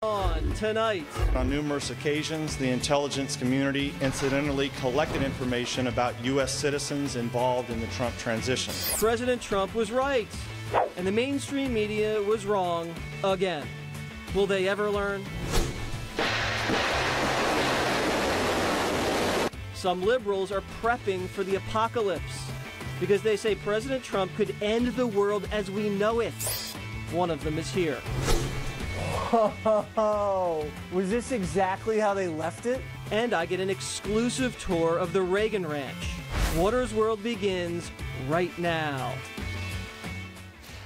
On tonight. On numerous occasions, the intelligence community incidentally collected information about U.S. citizens involved in the Trump transition. President Trump was right, and the mainstream media was wrong again. Will they ever learn? Some liberals are prepping for the apocalypse because they say President Trump could end the world as we know it. One of them is here. Oh, was this exactly how they left it? And I get an exclusive tour of the Reagan Ranch. Waters World begins right now.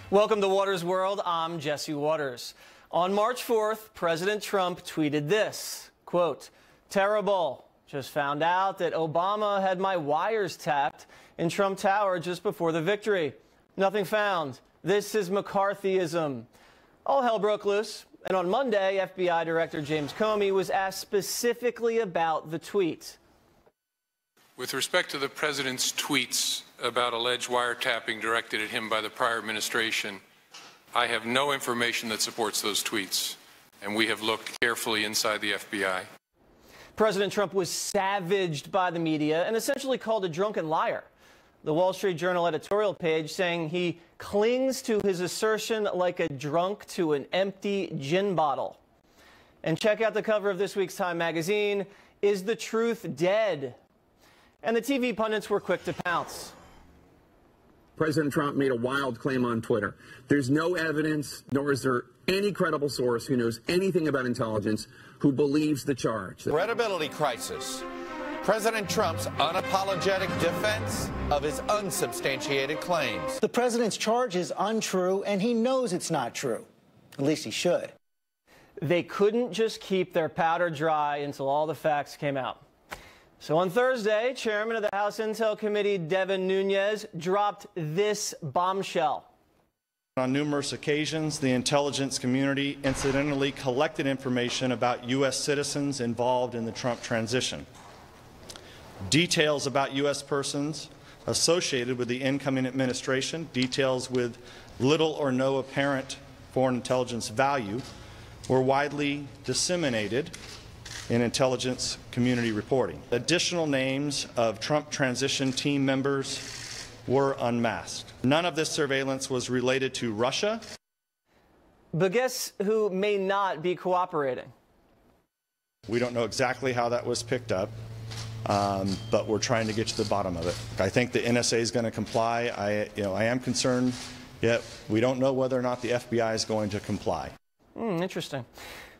Welcome to Waters World. I'm Jesse Waters. On March 4th, President Trump tweeted this, quote, "Terrible. Just found out that Obama had my wires tapped in Trump Tower just before the victory. Nothing found. This is McCarthyism." All hell broke loose. And on Monday, FBI Director James Comey was asked specifically about the tweet. With respect to the president's tweets about alleged wiretapping directed at him by the prior administration, I have no information that supports those tweets, and we have looked carefully inside the FBI. President Trump was savaged by the media and essentially called a drunken liar. The Wall Street Journal editorial page saying he clings to his assertion like a drunk to an empty gin bottle. And check out the cover of this week's Time magazine. Is the truth dead? And the TV pundits were quick to pounce. President Trump made a wild claim on Twitter. There's no evidence, nor is there any credible source who knows anything about intelligence who believes the charge. Credibility crisis. President Trump's unapologetic defense of his unsubstantiated claims. The president's charge is untrue, and he knows it's not true. At least he should. They couldn't just keep their powder dry until all the facts came out. So on Thursday, Chairman of the House Intel Committee, DEVIN NUNES, dropped this bombshell. On numerous occasions, the intelligence community incidentally collected information about U.S. citizens involved in the Trump transition. Details about U.S. persons associated with the incoming administration, details with little or no apparent foreign intelligence value, were widely disseminated in intelligence community reporting. Additional names of Trump transition team members were unmasked. None of this surveillance was related to Russia. But guess who may not be cooperating? We don't know exactly how that was picked up. But we're trying to get to the bottom of it. I think the NSA is going to comply. I am concerned, yet we don't know whether or not the FBI is going to comply. Interesting.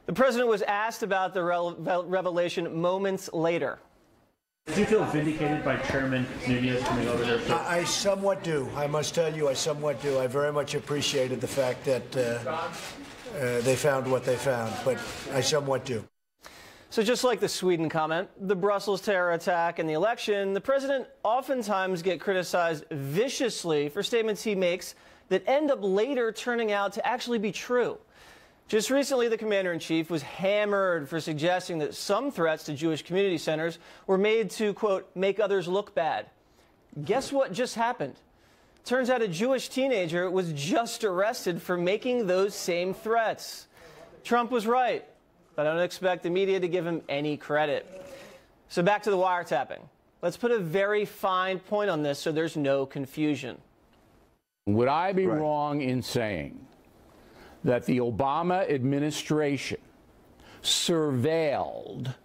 The president was asked about the revelation moments later. Do you feel vindicated by Chairman Nunez coming over there? I somewhat do. I must tell you, I somewhat do. I very much appreciated the fact that they found what they found, but I somewhat do. So just like the Sweden comment, the Brussels terror attack, and the election, the president oftentimes gets criticized viciously for statements he makes that end up later turning out to actually be true. Just recently, the commander-in-chief was hammered for suggesting that some threats to Jewish community centers were made to, quote, make others look bad. Guess what just happened? Turns out a Jewish teenager was just arrested for making those same threats. Trump was right. But I don't expect the media to give him any credit. So back to the wiretapping. Let's put a very fine point on this so there's no confusion. Would I be wrong in saying that the Obama administration surveilled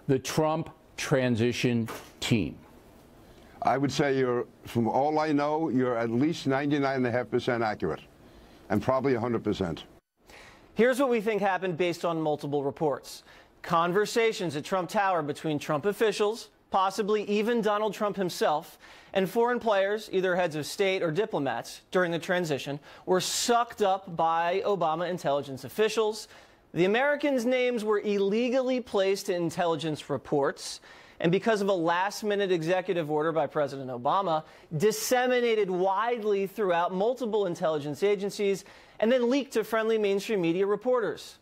the Trump transition team? I would say from all I know, you're at least 99.5% accurate, and probably 100%. Here's what we think happened based on multiple reports. Conversations at Trump Tower between Trump officials, possibly even Donald Trump himself, and foreign players, either heads of state or diplomats, during the transition, were sucked up by Obama intelligence officials. The Americans' names were illegally placed in intelligence reports, and because of a last-minute executive order by President Obama, disseminated widely throughout multiple intelligence agencies and then leaked to friendly mainstream media reporters.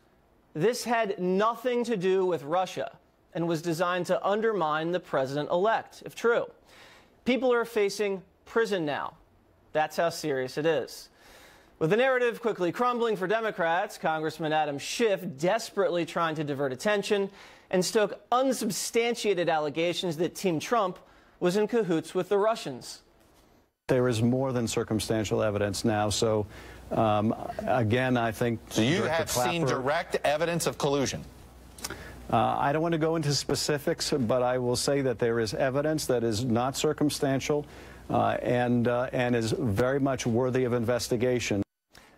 This had nothing to do with Russia and was designed to undermine the president-elect, if true. People are facing prison now. That's how serious it is. With the narrative quickly crumbling for Democrats, Congressman Adam Schiff desperately trying to divert attention and stoke unsubstantiated allegations that Team Trump was in cahoots with the Russians. There is more than circumstantial evidence now, so again, I think... So you have seen direct evidence of collusion? I don't want to go into specifics, but I will say that there is evidence that is not circumstantial and is very much worthy of investigation.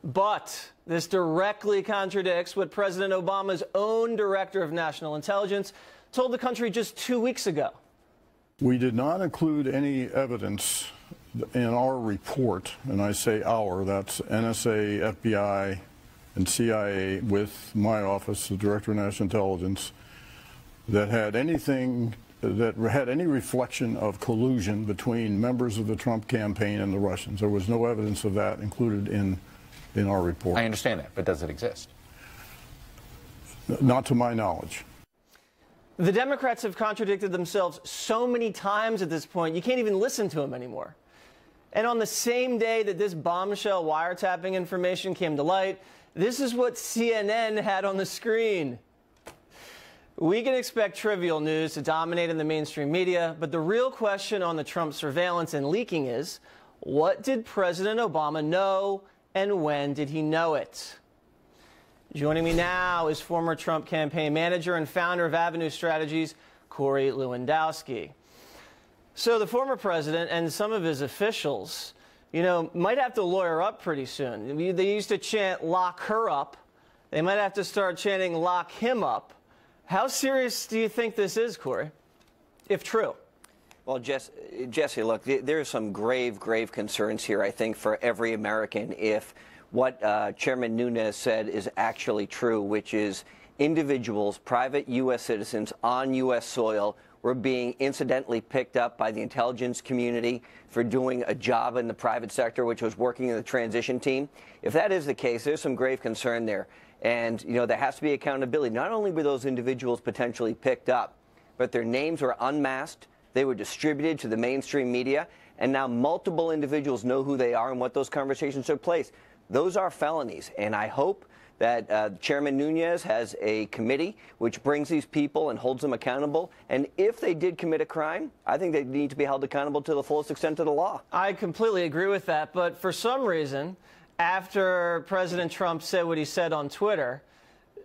But this directly contradicts what President Obama's own Director of National Intelligence told the country just 2 weeks ago. We did not include any evidence in our report, and I say our, that's NSA, FBI, and CIA with my office, the Director of National Intelligence, that had anything that had any reflection of collusion between members of the Trump campaign and the Russians. There was no evidence of that included in our report. I understand that, but does it exist? Not to my knowledge. The Democrats have contradicted themselves so many times at this point, you can't even listen to them anymore. And on the same day that this bombshell wiretapping information came to light, this is what CNN had on the screen. We can expect trivial news to dominate in the mainstream media, but the real question on the Trump surveillance and leaking is, what did President Obama know and when did he know it? Joining me now is former Trump campaign manager and founder of Avenue Strategies, Corey Lewandowski. So the former president and some of his officials, you know, might have to lawyer up pretty soon. They used to chant, "Lock her up." They might have to start chanting, "Lock him up." How serious do you think this is, Corey, if true? Well, Jesse, look, there are some grave concerns here, I think, for every American if what Chairman Nunes said is actually true, which is individuals, private U.S. citizens on U.S. soil were being incidentally picked up by the intelligence community for doing a job in the private sector, which was working in the transition team. If that is the case, there's some grave concern there. And, you know, there has to be accountability. Not only were those individuals potentially picked up, but their names were unmasked. They were distributed to the mainstream media. And now multiple individuals know who they are and what those conversations took place. Those are felonies. And I hope that Chairman Nunes has a committee which brings these people and holds them accountable. And if they did commit a crime, I think they need to be held accountable to the fullest extent of the law. I completely agree with that. But for some reason, after President Trump said what he said on Twitter,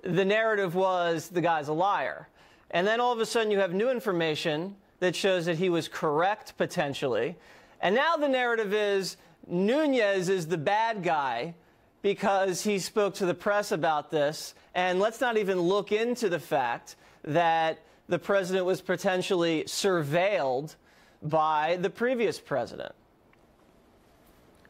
the narrative was the guy's a liar. And then all of a sudden you have new information that shows that he was correct, potentially. And now the narrative is Nunes is the bad guy because he spoke to the press about this. And let's not even look into the fact that the president was potentially surveilled by the previous president.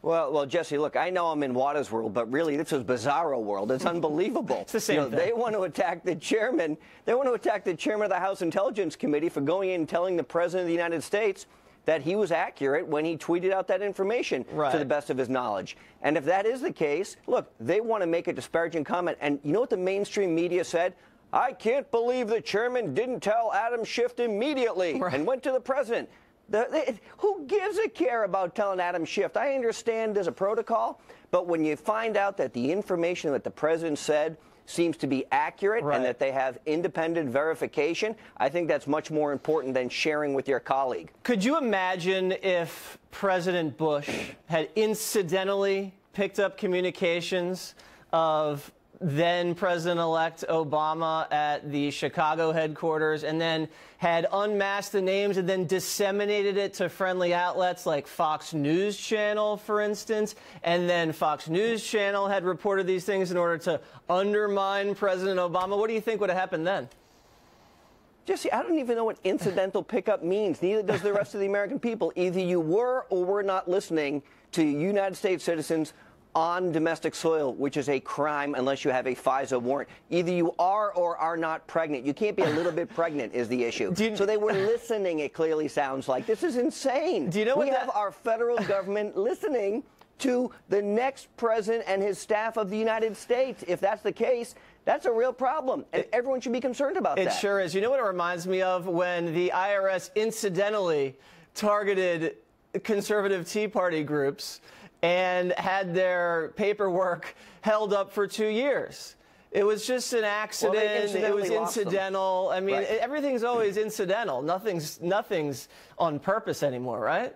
Well, Jesse, look, I know I'm in Waters' world, but really this is Bizarro world. It's unbelievable. It's the same thing. They want to attack the chairman. They want to attack the chairman of the House Intelligence Committee for going in and telling the president of the United States that he was accurate when he tweeted out that information to the best of his knowledge. And if that is the case, look, they want to make a disparaging comment. And you know what the mainstream media said? I can't believe the chairman didn't tell Adam Schiff immediately and went to the president. Who gives a care about telling Adam Schiff? I understand there's a protocol, but when you find out that the information that the president said seems to be accurate and that they have independent verification, I think that's much more important than sharing with your colleague. Could you imagine if President Bush had incidentally picked up communications of then President-elect Obama at the Chicago headquarters and then had unmasked the names and then disseminated it to friendly outlets like Fox News Channel, for instance, and then Fox News Channel had reported these things in order to undermine President Obama? What do you think would have happened then? Jesse, I don't even know what incidental pickup means. Neither does the rest of the American people. Either you were or were not listening to United States citizens on domestic soil, which is a crime unless you have a FISA warrant. Either you are or are not pregnant. You can't be a little bit pregnant is the issue. So they were listening, it clearly sounds like. This is insane. Do you know we have our federal government listening to the next president and his staff of the United States. If that's the case, that's a real problem, and everyone should be concerned about that. It sure is. You know what it reminds me of? When the IRS incidentally targeted conservative Tea Party groups and had their paperwork held up for 2 years. It was just an accident. It was incidental. I mean, everything's always incidental. Nothing's on purpose anymore, right?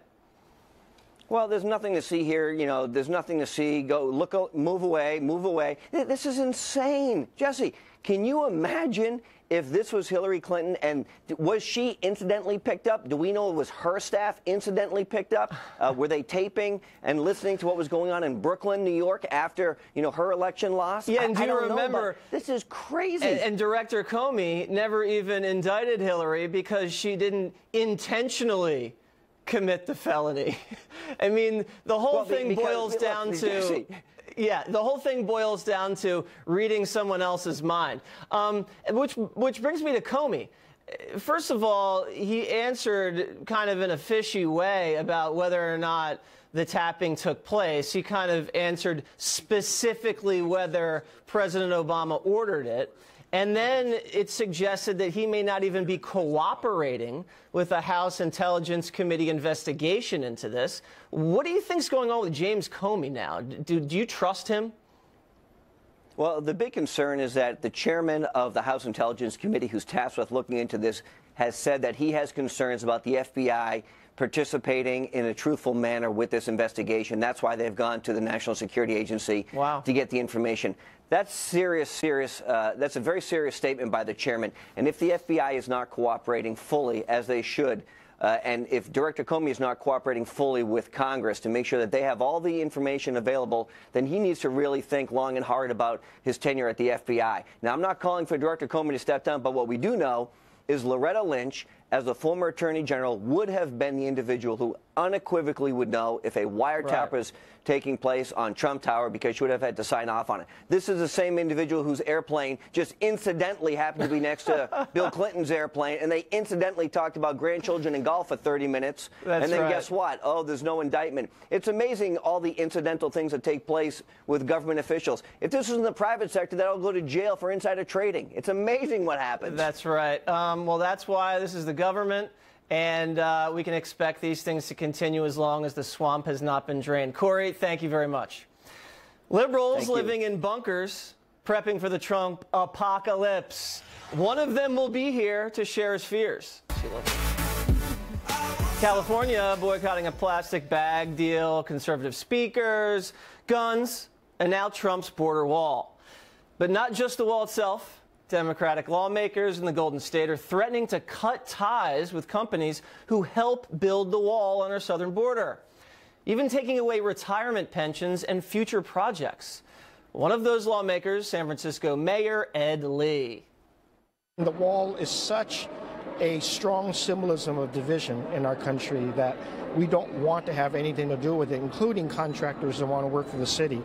Well, there's nothing to see here. You know, there's nothing to see. Go look, move away, move away. This is insane. Jesse, can you imagine if this was Hillary Clinton and was she incidentally picked up? Do we know it was her staff incidentally picked up? Were they taping and listening to what was going on in Brooklyn, New York after, you know, her election loss? Yeah, and do you remember? This is crazy. And Director Comey never even indicted Hillary because she didn't intentionally commit the felony. I mean, the whole thing boils down to... Yeah, the whole thing boils down to reading someone else's mind, which brings me to Comey. First of all, he answered kind of in a fishy way about whether or not the tapping took place. He kind of answered specifically whether President Obama ordered it. And then it suggested that he may not even be cooperating with the House Intelligence Committee investigation into this. What do you think's going on with James Comey now? Do you trust him? Well, the big concern is that the chairman of the House Intelligence Committee, who's tasked with looking into this, has said that he has concerns about the FBI participating in a truthful manner with this investigation. That's why they've gone to the National Security Agency to get the information. That's serious. That's a very serious statement by the chairman. And if the FBI is not cooperating fully, as they should, and if Director Comey is not cooperating fully with Congress to make sure that they have all the information available, then he needs to really think long and hard about his tenure at the FBI. Now, I'm not calling for Director Comey to step down, but what we do know is Loretta Lynch, as the former Attorney General, would have been the individual who unequivocally would know if a wiretap was taking place on Trump Tower, because she would have had to sign off on it. This is the same individual whose airplane just incidentally happened to be next to Bill Clinton's airplane, and they incidentally talked about grandchildren and golf for 30 minutes. And then guess what? Oh, there's no indictment. It's amazing all the incidental things that take place with government officials. If this was in the private sector, that'll go to jail for insider trading. It's amazing what happens. That's right. Well, that's why this is the government. And we can expect these things to continue as long as the swamp has not been drained. Corey, thank you very much. Liberals living in bunkers, prepping for the Trump apocalypse. One of them will be here to share his fears. California boycotting a plastic bag deal, conservative speakers, guns, and now Trump's border wall. But not just the wall itself. Democratic lawmakers in the Golden State are threatening to cut ties with companies who help build the wall on our southern border, even taking away retirement pensions and future projects. One of those lawmakers, San Francisco Mayor Ed Lee. The wall is such a strong symbolism of division in our country that we don't want to have anything to do with it, including contractors that want to work for the city.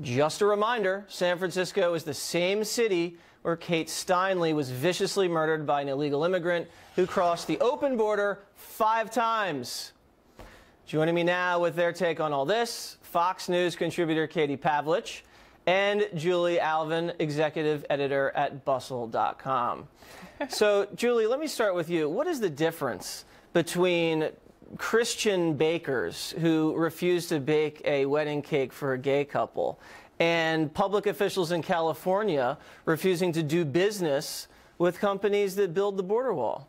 Just a reminder, San Francisco is the same city where Kate Steinle was viciously murdered by an illegal immigrant who crossed the open border 5 times. Joining me now with their take on all this, Fox News contributor Katie Pavlich and Julie Alvin, executive editor at Bustle.com. So, Julie, let me start with you. What is the difference between Christian bakers who refuse to bake a wedding cake for a gay couple and public officials in California refusing to do business with companies that build the border wall?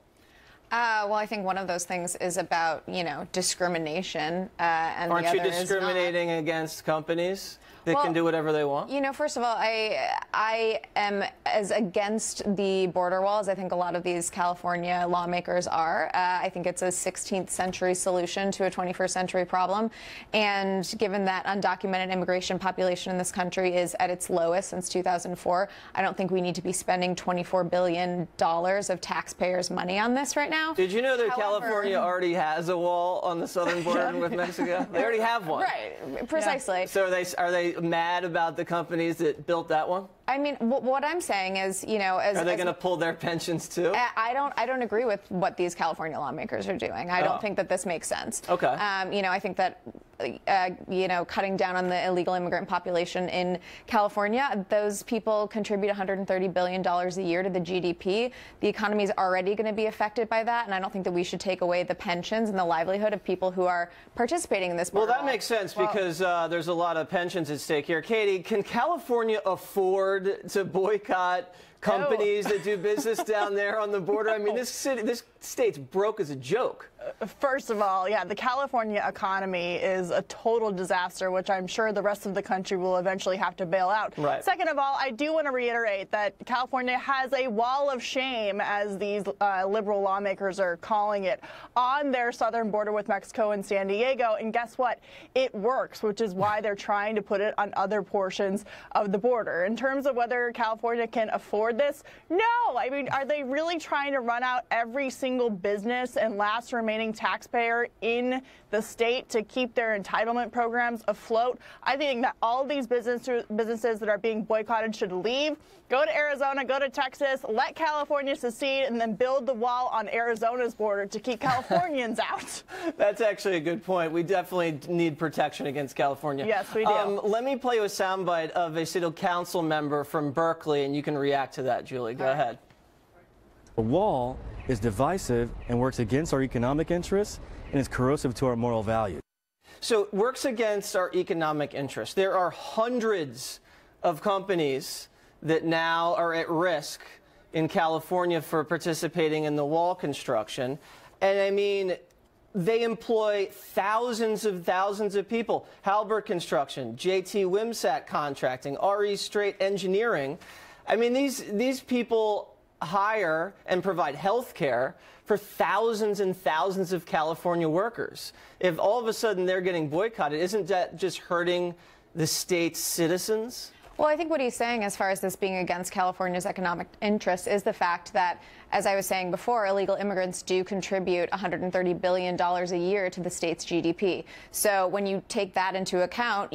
Well, I think one of those things is about, discrimination. And Aren't the other you discriminating against companies that can do whatever they want? First of all, I am as against the border wall as I think a lot of these California lawmakers are. I think it's a 16th century solution to a 21st century problem. And given that undocumented immigration population in this country is at its lowest since 2004, I don't think we need to be spending $24 billion of taxpayers' money on this right now. Did you know that California already has a wall on the southern border with Mexico? They already have one. Right, precisely. Yeah. So are they mad about the companies that built that one? I mean, what I'm saying is, are they going to pull their pensions too? I don't agree with what these California lawmakers are doing. I don't think that this makes sense. Okay. I think that cutting down on the illegal immigrant population in California. Those people contribute $130 billion a year to the GDP. The economy is already going to be affected by that, and I don't think that we should take away the pensions and the livelihood of people who are participating in this. Well, that makes sense because there's a lot of pensions at stake here. Katie, can California afford to boycott companies that do business down there on the border? I mean, this state's broke as a joke. First of all, yeah, the California economy is a total disaster, which I'm sure the rest of the country will eventually have to bail out. Right. Second of all, I do want to reiterate that California has a wall of shame, as these liberal lawmakers are calling it, on their southern border with Mexico and San Diego. And guess what? It works, which is why they're trying to put it on other portions of the border. In terms of whether California can afford this, no. I mean, are they really trying to run out every single business and last remaining taxpayer in the state to keep their entitlement programs afloat? I think that all of these businesses that are being boycotted should leave, go to Arizona, go to Texas, let California secede, and then build the wall on Arizona's border to keep Californians out. That's actually a good point. We definitely need protection against California. Yes, we do. Let me play you a soundbite of a city council member from Berkeley, and you can react to that, Julie. Go ahead. The wall is divisive and works against our economic interests and is corrosive to our moral values. So it works against our economic interests. There are hundreds of companies that now are at risk in California for participating in the wall construction. And I mean, they employ thousands of people. Halbert Construction, JT Wimsatt Contracting, RE Straight Engineering. I mean, these people hire and provide health care for thousands and thousands of California workers. If all of a sudden they're getting boycotted, isn't that just hurting the state's citizens? Well, I think what he's saying as far as this being against California's economic interests is the fact that, as I was saying before, illegal immigrants do contribute $130 billion a year to the state's GDP. So when you take that into account,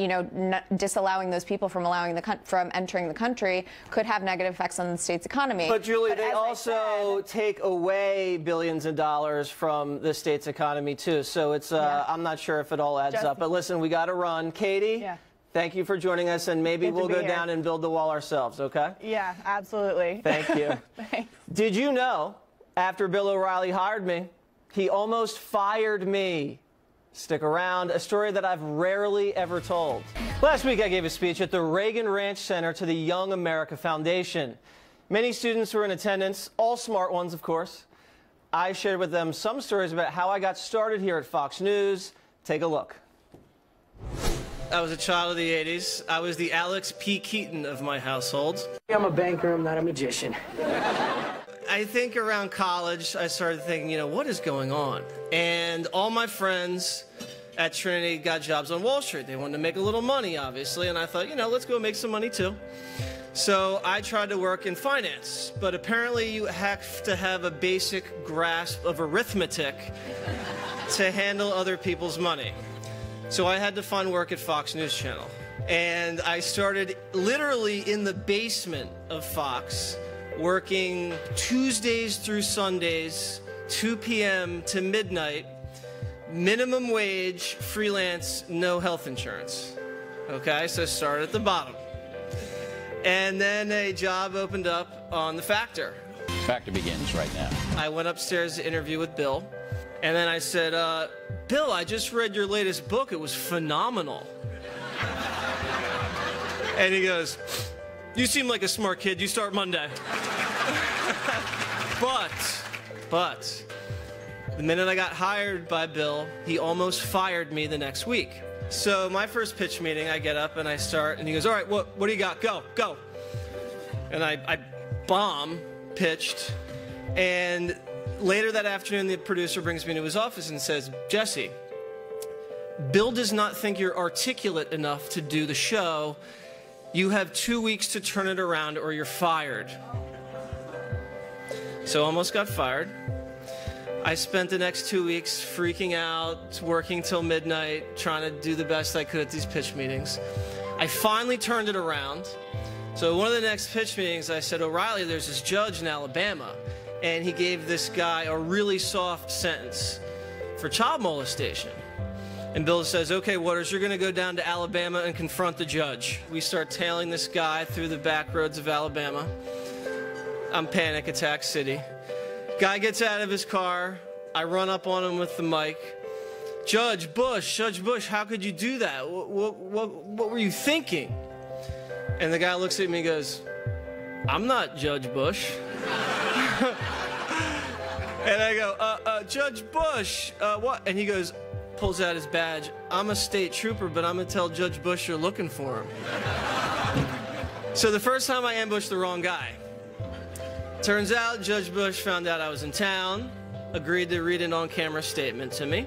disallowing those people from entering the country could have negative effects on the state's economy. But Julie, they also take away billions of dollars from the state's economy too. So it's I'm not sure if it all adds up. But listen, we got to run. Katie? Yeah. Thank you for joining us, and maybe we'll go down and build the wall ourselves, okay? Yeah, absolutely. Thank you. Thanks. Did you know, after Bill O'Reilly hired me, he almost fired me? Stick around, a story that I've rarely ever told. Last week I gave a speech at the REAGEN Ranch Center to the Young America Foundation. Many students were in attendance, all smart ones, of course. I shared with them some stories about how I got started here at Fox News. Take a look. I was a child of the 80s. I was the Alex P. Keaton of my household. I'm a banker, I'm not a magician. I think around college, I started thinking, what is going on? And all my friends at Trinity got jobs on Wall Street. They wanted to make a little money, obviously, and I thought, let's go make some money too. So I tried to work in finance, but apparently you have to have a basic grasp of arithmetic to handle other people's money. So I had to find work at Fox News Channel. And I started literally in the basement of Fox, working Tuesdays through Sundays, 2 p.m. to midnight, minimum wage, freelance, no health insurance. Okay, so start at the bottom. And then a job opened up on The Factor. Factor begins right now. I went upstairs to interview with Bill. And then I said, Bill, I just read your latest book. It was phenomenal. And he goes, you seem like a smart kid. You start Monday. But the minute I got hired by Bill, he almost fired me the next week. So my first pitch meeting, I get up and I start, and he goes, all right, what do you got? Go. And I pitched, and later that afternoon, the producer brings me into his office and says, Jesse, Bill does not think you're articulate enough to do the show. You have 2 weeks to turn it around or you're fired. So almost got fired. I spent the next 2 weeks freaking out, working till midnight, trying to do the best I could at these pitch meetings. I finally turned it around. So one of the next pitch meetings, I said, O'Reilly, there's this judge in Alabama, and he gave this guy a really soft sentence for child molestation. And Bill says, okay, Waters, you're going to go down to Alabama and confront the judge. We start tailing this guy through the back roads of Alabama. I'm Panic Attack City. Guy gets out of his car. I run up on him with the mic. Judge Bush, how could you do that? What were you thinking? And the guy looks at me and goes, I'm not Judge Bush. And I go, Judge Bush, what? And he goes, pulls out his badge. I'm a state trooper, but I'm going to tell Judge Bush you're looking for him. So the first time I ambushed the wrong guy. Turns out Judge Bush found out I was in town, agreed to read an on-camera statement to me.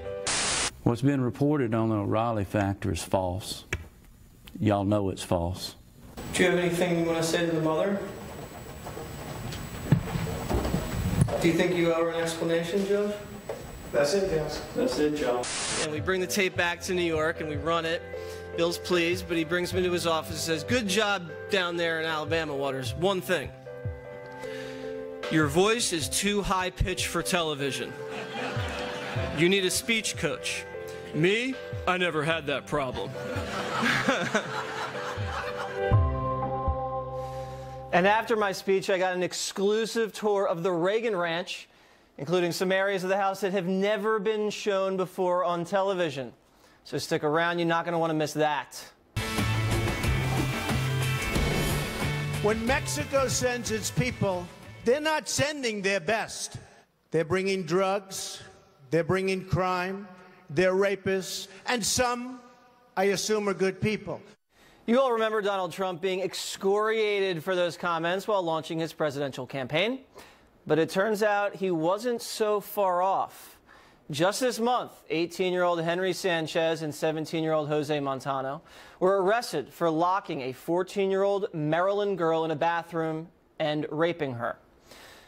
What's been reported on the O'Reilly factor is false. Y'all know it's false. Do you have anything you want to say to the mother? Do you think you owe her an explanation, Judge? That's it, Judge. That's it, Joe. And we bring the tape back to New York and we run it. Bill's pleased, but he brings me to his office and says, good job down there in Alabama, Waters. One thing. Your voice is too high-pitched for television. You need a speech coach. Me? I never had that problem. And after my speech, I got an exclusive tour of the Reagan Ranch, including some areas of the house that have never been shown before on television. So stick around, you're not going to want to miss that. When Mexico sends its people, they're not sending their best. They're bringing drugs, they're bringing crime, they're rapists, and some, I assume, are good people. You all remember Donald Trump being excoriated for those comments while launching his presidential campaign. But it turns out he wasn't so far off. Just this month, 18-year-old Henry Sanchez and 17-year-old Jose Montano were arrested for locking a 14-year-old Maryland girl in a bathroom and raping her.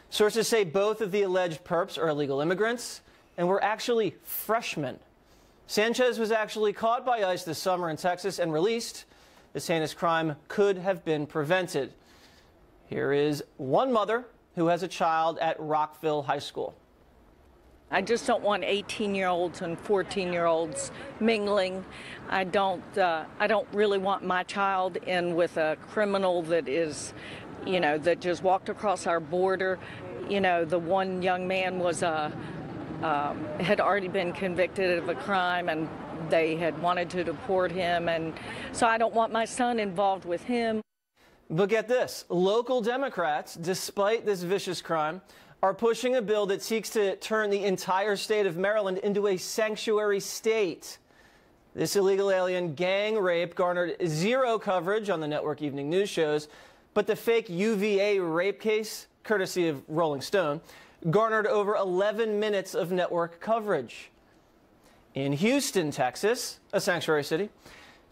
Sources say both of the alleged perps are illegal immigrants and were actually freshmen. Sanchez was actually caught by ICE this summer in Texas and released. This heinous crime could have been prevented. Here is one mother who has a child at Rockville High School. I just don't want 18-year-olds and 14-year-olds mingling. I don't really want my child in with a criminal that is, that just walked across our border. The one young man was had already been convicted of a crime, and they had wanted to deport him, and so I don't want my son involved with him. But get this, local Democrats, despite this vicious crime, are pushing a bill that seeks to turn the entire state of Maryland into a sanctuary state. This illegal alien gang rape garnered zero coverage on the network evening news shows, but the fake UVA rape case, courtesy of Rolling Stone, garnered over 11 minutes of network coverage. In Houston, Texas, a sanctuary city,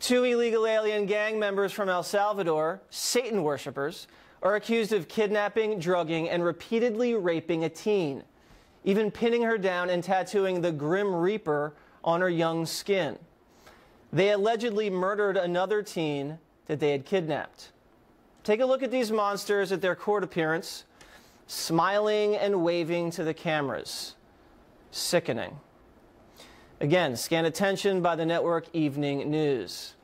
2 illegal alien gang members from El Salvador, Satan worshipers, are accused of kidnapping, drugging, and repeatedly raping a teen, even pinning her down and tattooing the Grim Reaper on her young skin. They allegedly murdered another teen that they had kidnapped. Take a look at these monsters at their court appearance, smiling and waving to the cameras. Sickening. Again, scant attention by the network evening news.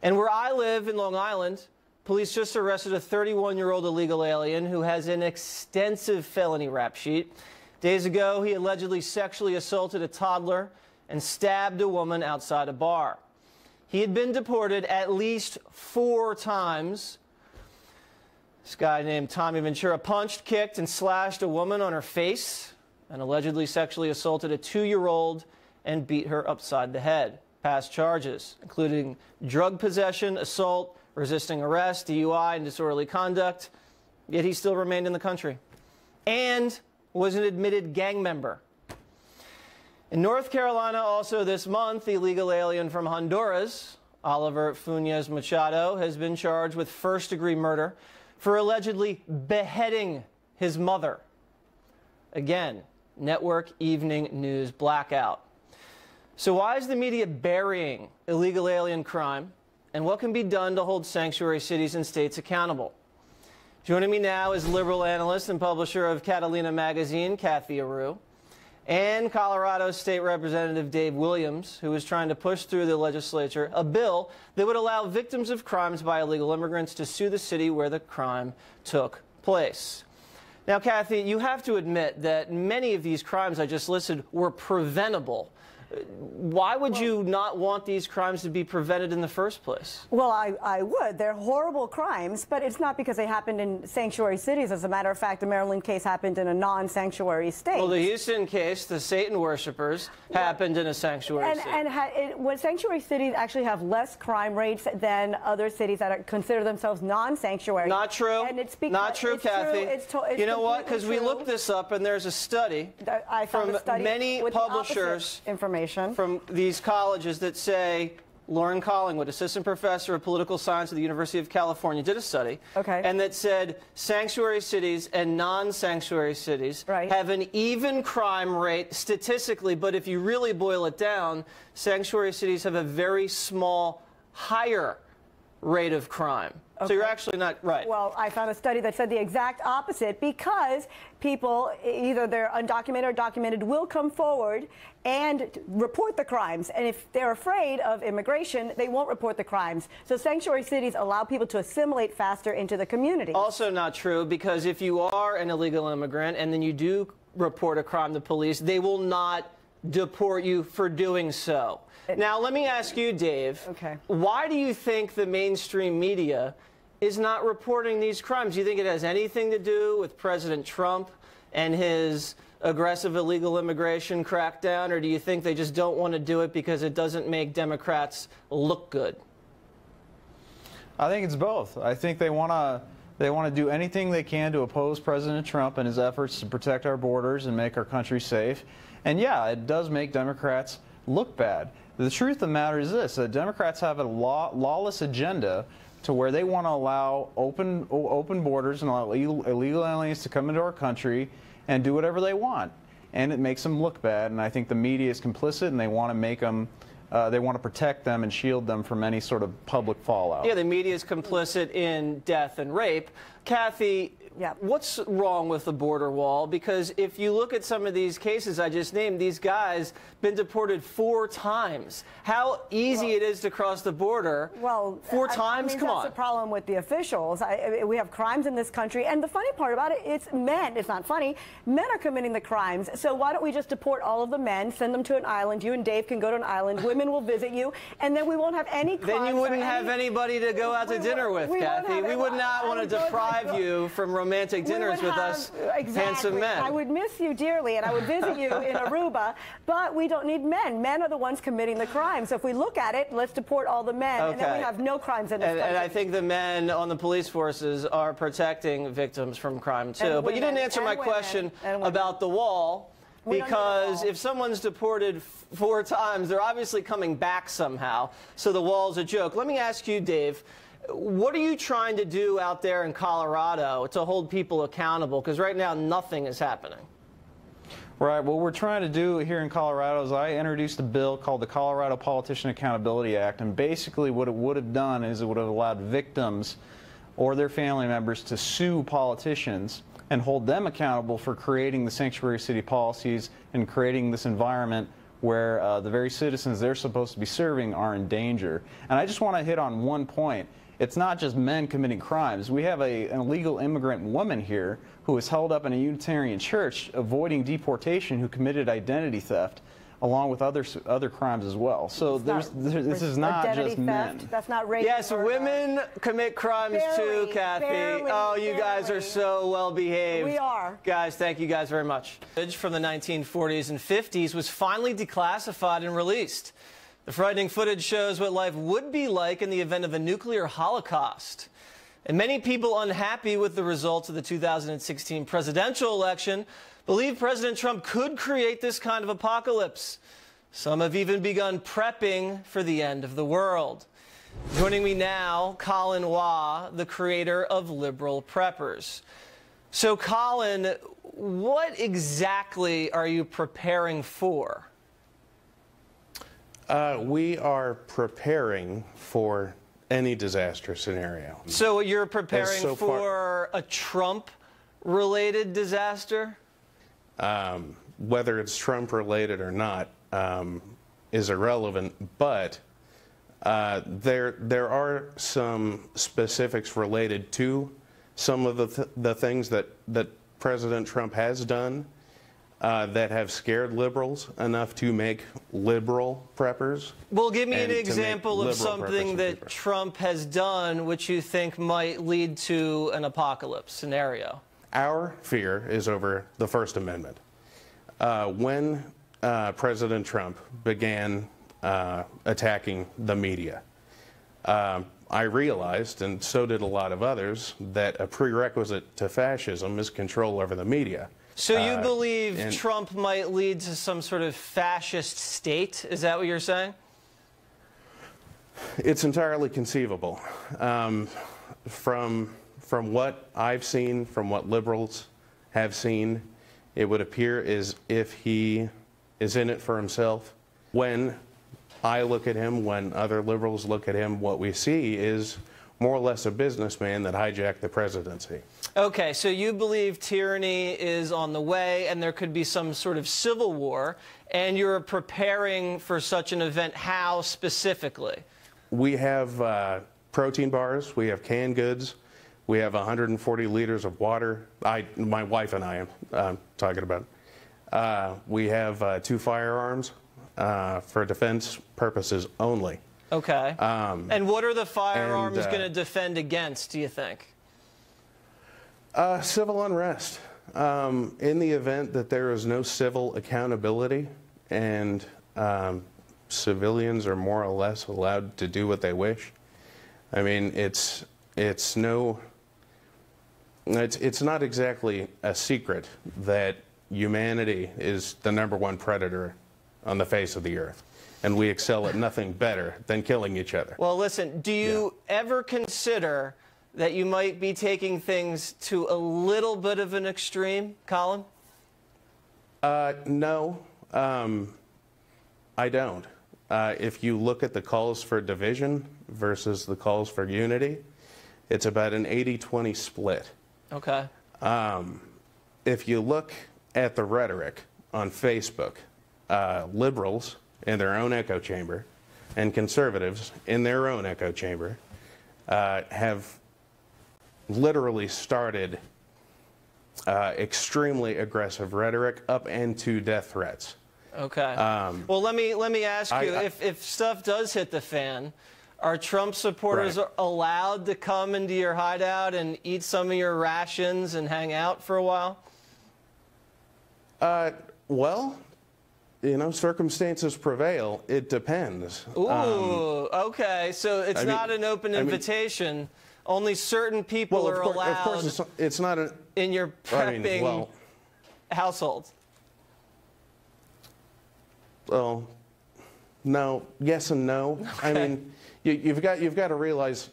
And where I live in Long Island, police just arrested a 31-year-old illegal alien who has an extensive felony rap sheet. Days ago, he allegedly sexually assaulted a toddler and stabbed a woman outside a bar. He had been deported at least 4 times. This guy named Tommy Ventura punched, kicked, and slashed a woman on her face and allegedly sexually assaulted a 2-year-old and beat her upside the head. Past charges, including drug possession, assault, resisting arrest, DUI, and disorderly conduct, yet he still remained in the country and was an admitted gang member. In North Carolina, also this month, the illegal alien from Honduras, Oliver Funes Machado, has been charged with first-degree murder for allegedly beheading his mother. Again, network evening news blackout. So why is the media burying illegal alien crime, and what can be done to hold sanctuary cities and states accountable? Joining me now is liberal analyst and publisher of Catalina magazine, Kathy Aru, and Colorado State Representative Dave Williams, who is trying to push through the legislature a bill that would allow victims of crimes by illegal immigrants to sue the city where the crime took place. Now, Kathy, you have to admit that many of these crimes I just listed were preventable. Why would you not want these crimes to be prevented in the first place? Well, I would. They're horrible crimes, but it's not because they happened in sanctuary cities. As a matter of fact, the Maryland case happened in a non-sanctuary state. Well, the Houston case, the Satan worshippers, happened in a sanctuary city. When sanctuary cities actually have less crime rates than other cities that consider themselves non-sanctuary. Not true. And it's because not true, Kathy. It's you know what? Because we looked this up, and there's a study from many publishers from these colleges that say, Lauren Collingwood, assistant professor of political science at the University of California, did a study, and that said sanctuary cities and non-sanctuary cities have an even crime rate statistically, but if you really boil it down, sanctuary cities have a very small, higher rate of crime. So you're actually not right. Well, I found a study that said the exact opposite, because people, either they're undocumented or documented, will come forward and report the crimes. And if they're afraid of immigration, they won't report the crimes. So sanctuary cities allow people to assimilate faster into the community. Also not true, because if you are an illegal immigrant and then you do report a crime to police, they will not deport you for doing so. Now, let me ask you, Dave, why do you think the mainstream media is not reporting these crimes? Do you think it has anything to do with President Trump and his aggressive illegal immigration crackdown, or do you think they just don't want to do it because it doesn't make Democrats look good? I think it's both. I think they want to do anything they can to oppose President Trump and his efforts to protect our borders and make our country safe. And yeah, it does make Democrats look bad. The truth of the matter is this: that Democrats have a lawless agenda to where they want to allow open borders and allow illegal aliens to come into our country and do whatever they want. And it makes them look bad, and I think the media is complicit, and they want to make them, they want to protect them and shield them from any sort of public fallout. Yeah, the media is complicit in death and rape. Kathy, what's wrong with the border wall? Because if you look at some of these cases I just named, these guys been deported 4 times. How easy it is to cross the border. Well, 4 times? Come on. That's the problem with the officials. We have crimes in this country, and the funny part about it, it's men. It's not funny. Men are committing the crimes. So why don't we just deport all of the men, send them to an island? You and Dave can go to an island. Women will visit you, and then we won't have any crimes. Then you wouldn't have anybody to go out to dinner with, Kathy. We would not want to deprive you from romantic dinners with us handsome men. I would miss you dearly, and I would visit you in Aruba, but we don't need men. Men are the ones committing the crimes. So if we look at it, let's deport all the men, and then we have no crimes in this country. And I think the men on the police forces are protecting victims from crime, too. But you didn't answer my question about the wall, because if someone's deported 4 times, they're obviously coming back somehow. So the wall's a joke. Let me ask you, Dave, what are you trying to do out there in Colorado to hold people accountable? Because right now, nothing is happening. Right. What we're trying to do here in Colorado is I introduced a bill called the Colorado Politician Accountability Act, and basically what it would have done is it would have allowed victims or their family members to sue politicians and hold them accountable for creating the sanctuary city policies and creating this environment where the very citizens they're supposed to be serving are in danger. And I just want to hit on one point. It's not just men committing crimes. We have an illegal immigrant woman here who was held up in a Unitarian church avoiding deportation who committed identity theft along with other crimes as well. So this is not just men. That's not rape. Yes, women commit crimes too, Kathy. Oh, you guys are so well behaved. We are. Guys, thank you guys very much. Footage from the 1940s and 50s was finally declassified and released. The frightening footage shows what life would be like in the event of a nuclear holocaust. And many people unhappy with the results of the 2016 presidential election believe President Trump could create this kind of apocalypse. Some have even begun prepping for the end of the world. Joining me now, Colin Waugh, the creator of Liberal Preppers. So, Colin, what exactly are you preparing for? We are preparing for any disaster scenario. So you're preparing for a Trump-related disaster? whether it's Trump related or not is irrelevant, but there are some specifics related to some of the things that President Trump has done that have scared liberals enough to make liberal preppers. Well, give me an example of something that Trump has done which you think might lead to an apocalypse scenario. Our fear is over the First Amendment. When President Trump began attacking the media, I realized, and so did a lot of others, that a prerequisite to fascism is control over the media. So you believe Trump might lead to some sort of fascist state? Is that what you're saying? It's entirely conceivable. From what I've seen, from what liberals have seen, it would appear as if he is in it for himself. When I look at him, when other liberals look at him, what we see is more or less a businessman that hijacked the presidency. Okay, so you believe tyranny is on the way and there could be some sort of civil war, and you're preparing for such an event. How specifically? We have protein bars, we have canned goods, we have 140 liters of water. My wife and I am talking about it. We have 2 firearms for defense purposes only. Okay. And what are the firearms going to defend against, do you think? Civil unrest. In the event that there is no civil accountability and civilians are more or less allowed to do what they wish. I mean, it's not exactly a secret that humanity is the #1 predator on the face of the earth, and we excel at nothing better than killing each other. Well, listen, do you ever consider that you might be taking things to a little bit of an extreme, Colin? No, I don't. If you look at the calls for division versus the calls for unity, it's about an 80-20 split. Okay. If you look at the rhetoric on Facebook, liberals in their own echo chamber and conservatives in their own echo chamber have literally started extremely aggressive rhetoric up into death threats. Okay. Well, let me ask you, if stuff does hit the fan, are Trump supporters allowed to come into your hideout and eat some of your rations and hang out for a while? Well, you know, circumstances prevail. It depends. Ooh, okay. So it's not an open invitation. Only certain people are allowed. Of course, it's not in your prepping household. Well, no, yes and no. Okay. I mean, you've got to realize,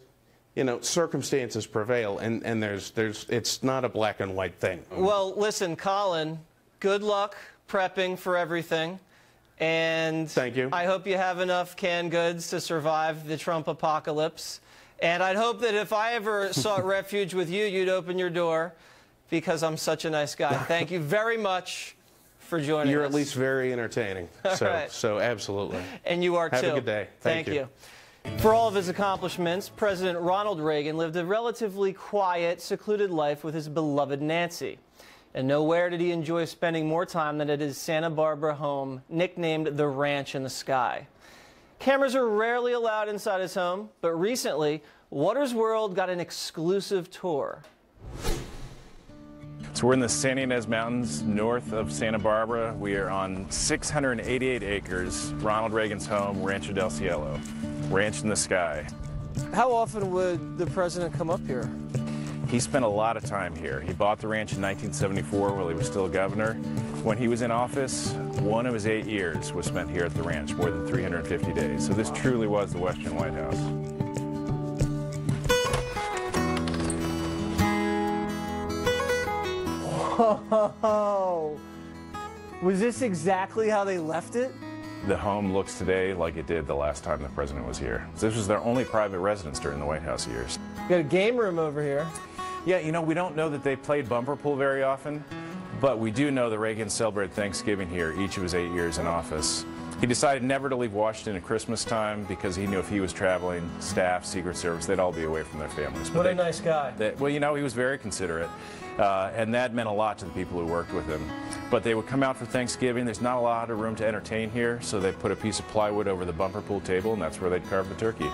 you know, circumstances prevail, and it's not a black and white thing. Well, listen, Colin, good luck prepping for everything, and thank you. I hope you have enough canned goods to survive the Trump apocalypse. And I'd hope that if I ever sought refuge with you, you'd open your door, because I'm such a nice guy. Thank you very much for joining us. You're at least very entertaining. So absolutely. And you are too. Have a good day. Thank you. For all of his accomplishments, President Ronald Reagan lived a relatively quiet, secluded life with his beloved Nancy. And nowhere did he enjoy spending more time than at his Santa Barbara home, nicknamed the Ranch in the Sky. Cameras are rarely allowed inside his home, but recently, Water's World got an exclusive tour. So we're in the Santa Ynez Mountains, north of Santa Barbara. We are on 688 acres, Ronald Reagan's home, Rancho del Cielo, Ranch in the Sky. How often would the president come up here? He spent a lot of time here. He bought the ranch in 1974 while he was still governor. When he was in office, one of his 8 years was spent here at the ranch, more than 350 days. So this truly was the Western White House. Whoa! Was this exactly how they left it? The home looks today like it did the last time the president was here. This was their only private residence during the White House years. We got a game room over here. Yeah, you know, we don't know that they played bumper pool very often, But we do know that Reagan celebrated Thanksgiving here each of his 8 years in office. He decided never to leave Washington at Christmas time because he knew if he was traveling, staff, Secret Service, they'd all be away from their families. What a nice guy. Well, you know, he was very considerate, and that meant a lot to the people who worked with him. But they would come out for Thanksgiving. There's not a lot of room to entertain here, so they put a piece of plywood over the bumper pool table, and that's where they'd carve the turkey.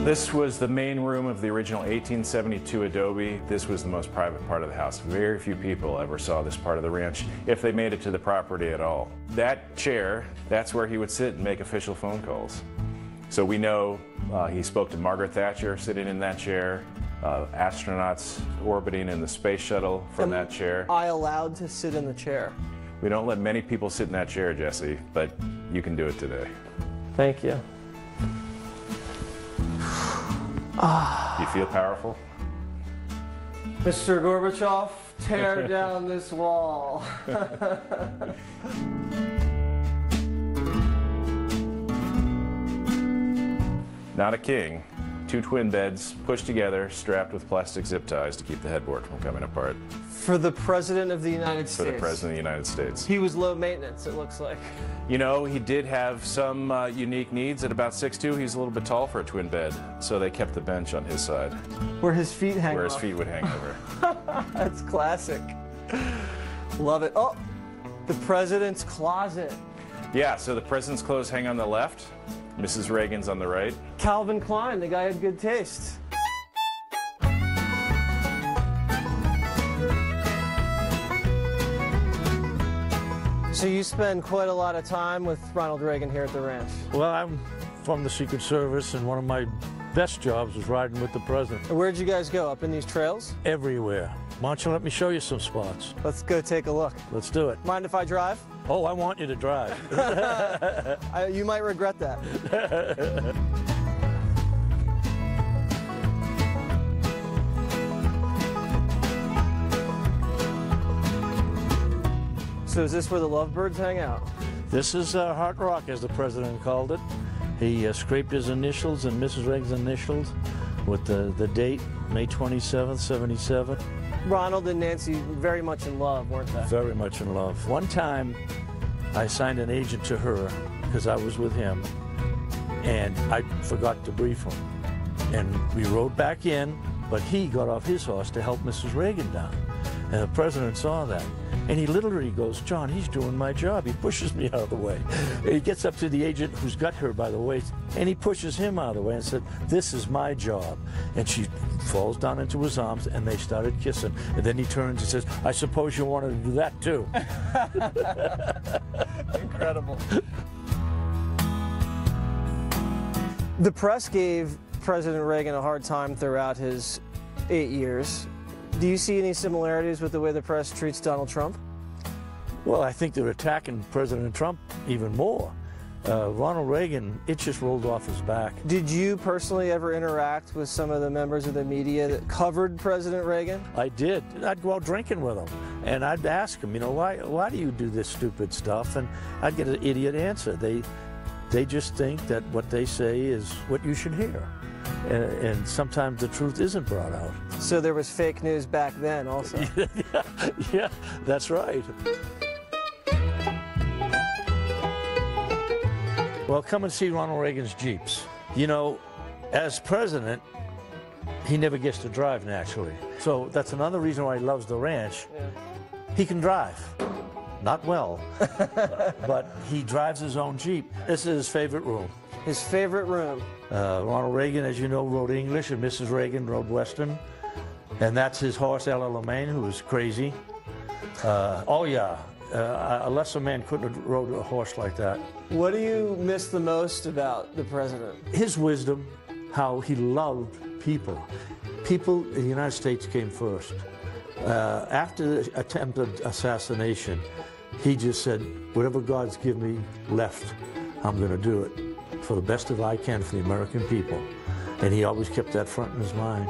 This was the main room of the original 1872 adobe. This was the most private part of the house. Very few people ever saw this part of the ranch, if they made it to the property at all. That chair, that's where he would sit and make official phone calls. So we know he spoke to Margaret Thatcher sitting in that chair, astronauts orbiting in the space shuttle from that chair. Am I allowed to sit in the chair? We don't let many people sit in that chair, Jesse, but you can do it today. Thank you. You feel powerful? Mr. Gorbachev, tear down this wall. Not a king. 2 twin beds pushed together, strapped with plastic zip ties to keep the headboard from coming apart. For the President of the United States. For the President of the United States. He was low maintenance, it looks like. You know, he did have some unique needs. At about 6'2", he's a little bit tall for a twin bed, so they kept the bench on his side. Where his feet hang Where off. his feet would hang over. That's classic. Love it. Oh, the President's closet. Yeah, so the President's clothes hang on the left, Mrs. Reagan's on the right. Calvin Klein, the guy had good taste. So you spend quite a lot of time with Ronald Reagan here at the ranch. Well, I'm from the Secret Service, and one of my best jobs was riding with the president. Where'd you guys go? Up in these trails? Everywhere. Why don't you let me show you some spots? Let's go take a look. Let's do it. Mind if I drive? Oh, I want you to drive. You might regret that. So is this where the lovebirds hang out? This is Hard Rock, as the president called it. He scraped his initials and Mrs. Reagan's initials with the date, May 27th, 77. Ronald and Nancy very much in love, weren't they? Very much in love. One time, I assigned an agent to her because I was with him, and I forgot to brief him. And we rode back in, but he got off his horse to help Mrs. Reagan down. And the president saw that. And he literally goes, John, he's doing my job. He pushes me out of the way. And he gets up to the agent who's got her by the waist, and he pushes him out of the way and said, this is my job. And she falls down into his arms, and they started kissing. And then he turns and says, I suppose you wanted to do that too. Incredible. The press gave President Reagan a hard time throughout his 8 years. Do you see any similarities with the way the press treats Donald Trump? Well, I think they're attacking President Trump even more. Ronald Reagan, it just rolled off his back. Did you personally ever interact with some of the members of the media that covered President Reagan? I did. I'd go out drinking with them, and I'd ask them, you know, why do you do this stupid stuff? And I'd get an idiot answer. They just think that what they say is what you should hear. And sometimes the truth isn't brought out. So there was fake news back then also? Yeah, that's right. Well, come and see Ronald Reagan's Jeeps. You know, as president, he never gets to drive naturally. So that's another reason why he loves the ranch. Yeah. He can drive. Not well, but he drives his own Jeep. This is his favorite room. His favorite room. Ronald Reagan, as you know, wrote English, and Mrs. Reagan wrote Western. And that's his horse, Ella Lemaine, who was crazy. Oh, yeah. A lesser man couldn't have rode a horse like that. What do you miss the most about the president? His wisdom, how he loved people. People in the United States came first. After the attempted assassination, he just said, whatever God's given me left, I'm going to do it for the best of I can for the American people. And he always kept that front in his mind.